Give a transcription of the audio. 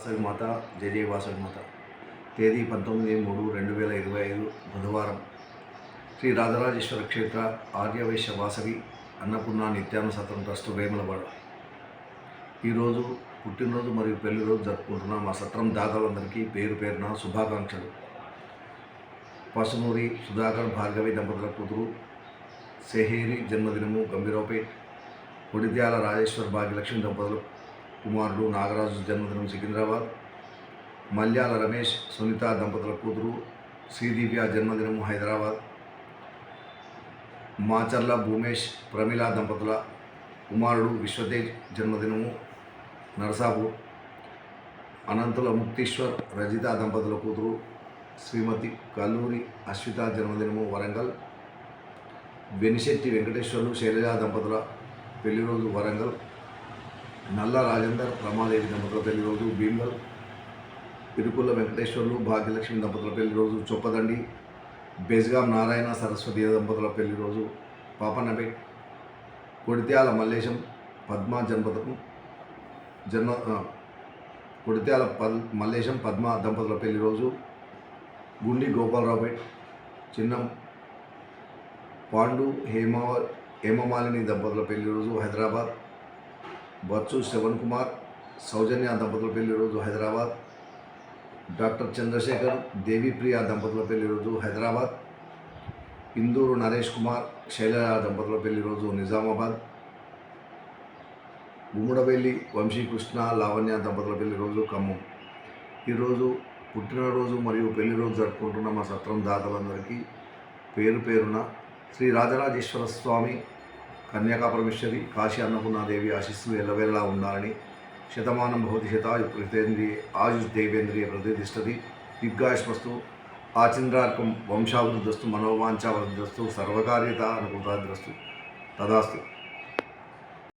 వాసవి మాత జయ జయ వాసవి మాత. తేదీ 19/3/2025 బుధవారం. శ్రీ రాజరాజేశ్వర క్షేత్ర ఆర్యవైశ్య వాసవి అన్నపూర్ణ నిత్యాన్న సత్రం ట్రస్ట్ వేములవాడ. ఈరోజు పుట్టినరోజు మరియు పెళ్లి రోజు జరుపుకుంటున్న మా సత్రం దాతలందరికీ పేరు పేరున శుభాకాంక్షలు. పసునూరి సుధాకర్ భార్గవి దంపతుల కూతురు సెహేరి జన్మదినము గంభీరావుపేట్. కొడిత్యాల రాజేశ్వర్ భాగ్యలక్ష్మి దంపతుల కుమారుడు నాగరాజు జన్మదినం సికింద్రాబాద్. మల్యాల రమేష్ సునీత దంపతుల కూతురు శ్రీదివ్య జన్మదినము హైదరాబాద్. మాచర్ల భూమేష్ ప్రమిళ దంపతుల కుమారుడు విశ్వతేజ్ జన్మదినము నరసాపూర్. అనంతుల ముక్తీశ్వర్ రజిత దంపతుల కూతురు శ్రీమతి కల్లూరి అశ్విత జన్మదినము వరంగల్. వెనిశెట్టి వెంకటేశ్వర్లు శైలజ దంపతుల పెళ్లిరోజు వరంగల్. నల్ల రాజేందర్ రమాదేవి దంపతుల పెళ్లిరోజు భీమ్గల్. ఇరుకుల వెంకటేశ్వర్లు భాగ్యలక్ష్మి దంపతుల పెళ్లిరోజు చొప్పదండి. బెజ్గాం నారాయణ సరస్వతి దంపతుల పెళ్లిరోజు పాపన్నపేట్. కొడిత్యాల మల్లేశం పద్మ మల్లేశం పద్మ దంపతుల పెళ్లిరోజు గుండి గోపాలరావుపేట్. చిన్నం పాండు హేమమాలిని దంపతుల పెళ్లిరోజు హైదరాబాద్. బచ్చు శ్రవణ్ కుమార్ సౌజన్య దంపతుల పెళ్లిరోజు హైదరాబాద్. డాక్టర్ చంద్రశేఖర్ దేవిప్రియ దంపతుల పెళ్లిరోజు హైదరాబాద్. ఇందూరు నరేష్ కుమార్ శైలజ దంపతుల పెళ్లిరోజు నిజామాబాద్. గుమ్మడవెల్లి వంశీకృష్ణ లావణ్య దంపతుల పెళ్లిరోజు ఖమ్మం. ఈరోజు పుట్టినరోజు మరియు పెళ్లిరోజు జరుపుకుంటున్న మా సత్రం దాతలందరికీ పేరు పేరున శ్రీ రాజరాజేశ్వర స్వామి, కన్యాకాపరమేశ్వరి, కాశీ అన్నపూర్ణాదేవి ఆశీస్సులు ఎల్లవేళలా ఉండాలని. శతమానం భవతి శతాయు ప్రతింద్రియ ఆయుష్ దేవేంద్రియ ప్రతిష్టతి దీర్ఘాయుష్మస్తు ఆచంద్రార్కం వంశావృద్ధస్తు మనోవాంఛావృద్ధస్తు సర్వకార్యత అనుకూతాద్రస్తు తదాస్తు.